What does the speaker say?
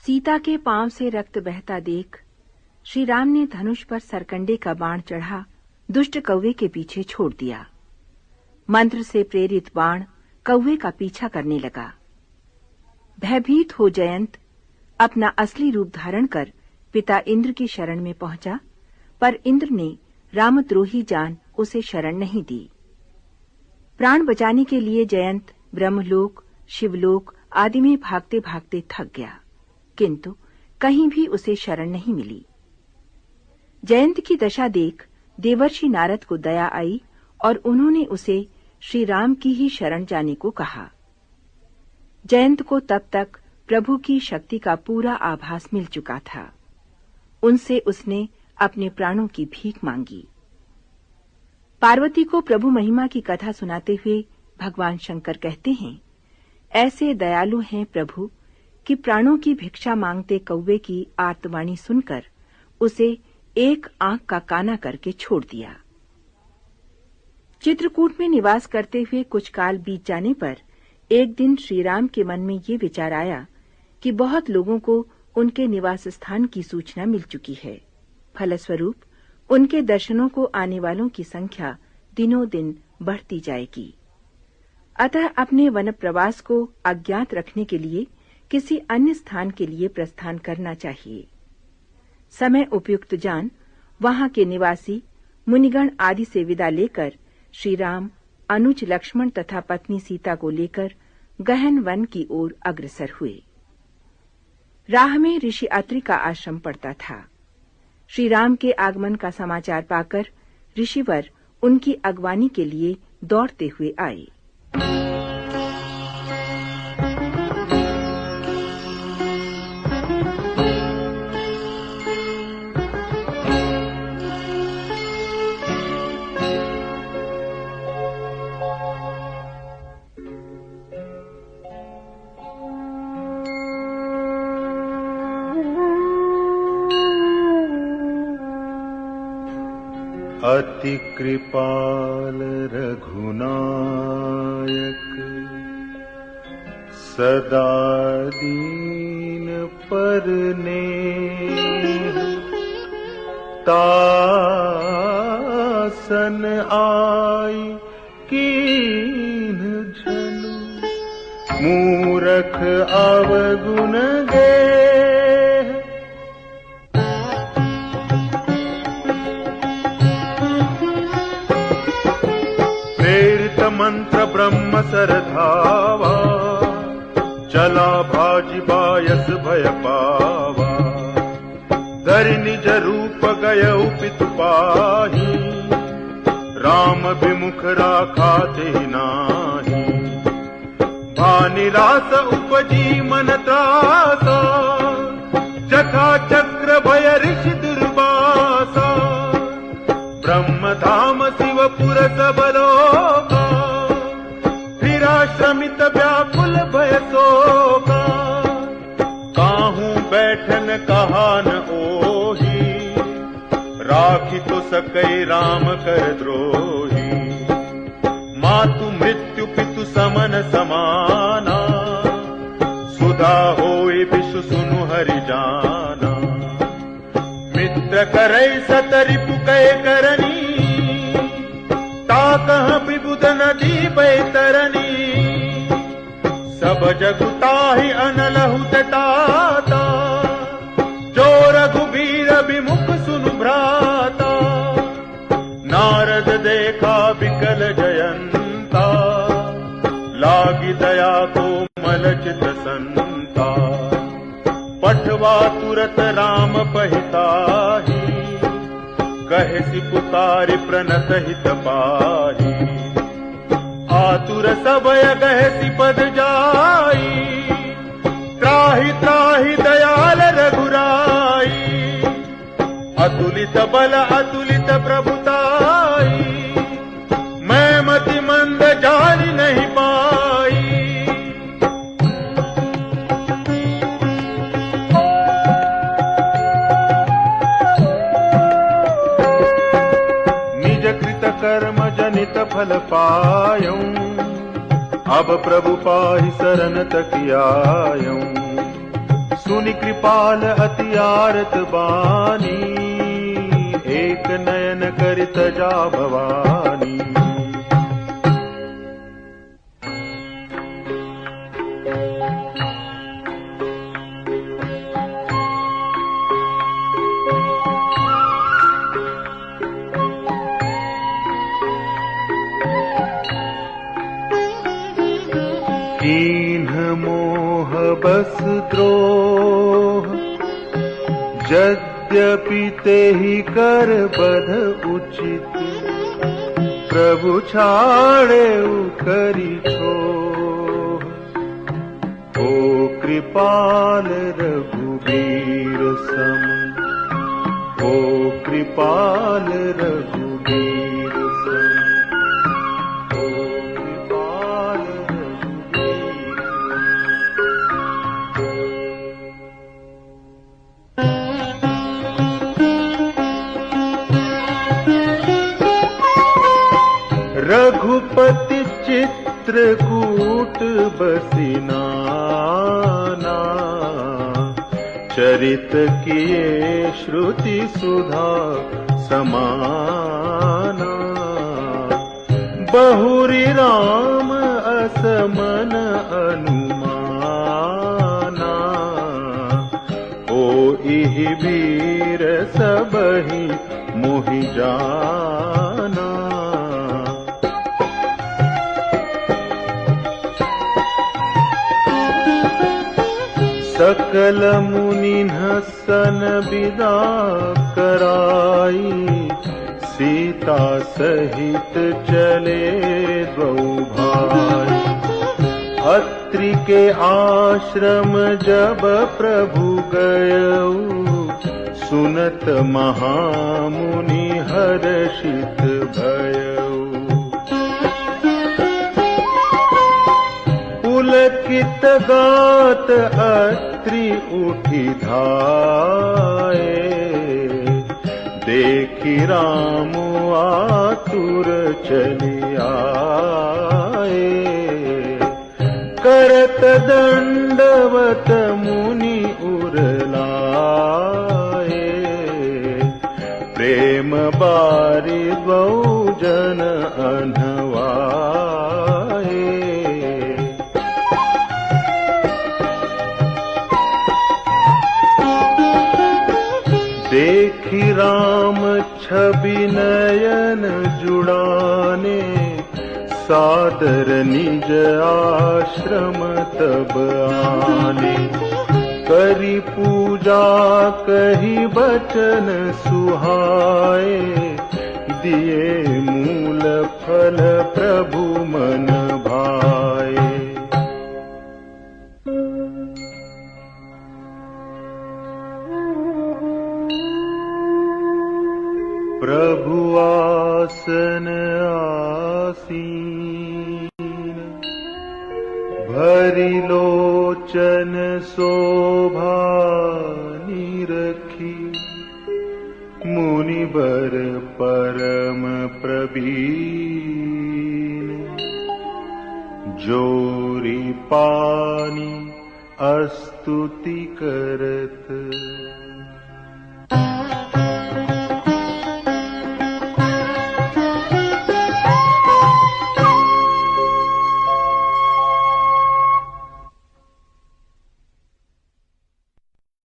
सीता के पांव से रक्त बहता देख श्री राम ने धनुष पर सरकंडे का बाण चढ़ा दुष्ट कौवे के पीछे छोड़ दिया। मंत्र से प्रेरित बाण कौवे का पीछा करने लगा। भयभीत हो जयंत अपना असली रूप धारण कर पिता इंद्र की शरण में पहुंचा, पर इंद्र ने रामद्रोही जान उसे शरण नहीं दी। प्राण बचाने के लिए जयंत ब्रह्मलोक, शिवलोक आदि में भागते भागते थक गया, किंतु कहीं भी उसे शरण नहीं मिली। जयंत की दशा देख देवर्षि नारद को दया आई और उन्होंने उसे श्री राम की ही शरण जाने को कहा। जयंत को तब तक प्रभु की शक्ति का पूरा आभास मिल चुका था। उनसे उसने अपने प्राणों की भीख मांगी। पार्वती को प्रभु महिमा की कथा सुनाते हुए भगवान शंकर कहते हैं, ऐसे दयालु हैं प्रभु कि प्राणों की भिक्षा मांगते कौवे की आर्तवाणी सुनकर उसे एक आंख का काना करके छोड़ दिया। चित्रकूट में निवास करते हुए कुछ काल बीत जाने पर एक दिन श्री राम के मन में ये विचार आया कि बहुत लोगों को उनके निवास स्थान की सूचना मिल चुकी है। फलस्वरूप उनके दर्शनों को आने वालों की संख्या दिनों दिन बढ़ती जाएगी। अतः अपने वन प्रवास को अज्ञात रखने के लिए किसी अन्य स्थान के लिए प्रस्थान करना चाहिए। समय उपयुक्त जान वहां के निवासी मुनिगण आदि से विदा लेकर श्री राम अनुज लक्ष्मण तथा पत्नी सीता को लेकर गहन वन की ओर अग्रसर हुए। राह में ऋषि अत्रि का आश्रम पड़ता था। श्री राम के आगमन का समाचार पाकर ऋषिवर उनकी अगवानी के लिए दौड़ते हुए आए। अति कृपाल रघुनायक सदा दीन परने तासन आई कीन झनु मूरख अवगुण गे मंत्र ब्रह्म सरधावा चला भाजी बायस भय पावा धरि निज रूप गयउ पितु पाही राम विमुख राखा ते नाही भानिरास उपजी मन त्रासा जखा चक्र भय ऋषि दुर्वासा ब्रह्म धाम शिवपुर सबलोका श्रमित व्याकुल भय शोका काहू बैठन कहान ओही राखी तो सकई राम कर द्रोही मातु मृत्यु पितु समन समाना सुधा होई विषु सुनु हरि जाना मित्र करई सतरिपु कय करनी ताकह विबुध नदी बैतरनी सब जगुताहि अनलहु ताता जो रघुबीर विमुख सुनु भ्राता नारद देखा विकल जयंता लागी दया को मल चित संता पठवा तुरत राम पहिताही कहे सि पुकारि प्रणत हित पाही आतुर सबय गहसि पद जाई त्राहि त्राहि दयाल रघुराई अतुलित बल अतुलित प्रभुताई मैं मति मंद जानी नहीं पाई कर्म जनित फल पायूं अब प्रभु पाहि शरण तक आयूं सुनि कृपाल अति आरत बानी, एक नयन करि तजा भवानी। कीन्ह मोह बस द्रोह, यद्यपि तेहि कर बध उचित, प्रभु छाड़ेउ करि छोह। ओ कृपाल रघुबीर सम, ओ कृपाल रघुबीर सम, ओ कृपाल रघुबीर। रघुपति चित्रकूट बसी नाना, चरित किए श्रुति सुधा समाना। बहुरी राम असमन अनुमाना, होइहि वीर सबहि मोहि जाना। सकल मुनिन्ह सन बिदा कराई, सीता सहित चले द्वौ भाई। अत्रि के आश्रम जब प्रभु गयऊ, सुनत महामुनि हर्षित भयऊ। पुलकित गात अत्रि उठि धाये, देखि राम आतुर चली आए। करत दंडवत मुनि उरलाए, प्रेम बारि द्वौ जन अनवाए। देखि राम छवि नयन जुड़ाने, सादर निज आश्रम तब आने। करी पूजा कही बचन सुहाए, दिए मूल फल प्रभु मन भाए। प्रभु आसन आसीन, भरि लोचन शोभा निरखी। मुनिवर परम प्रवीण, जोरी पानी स्तुति करत।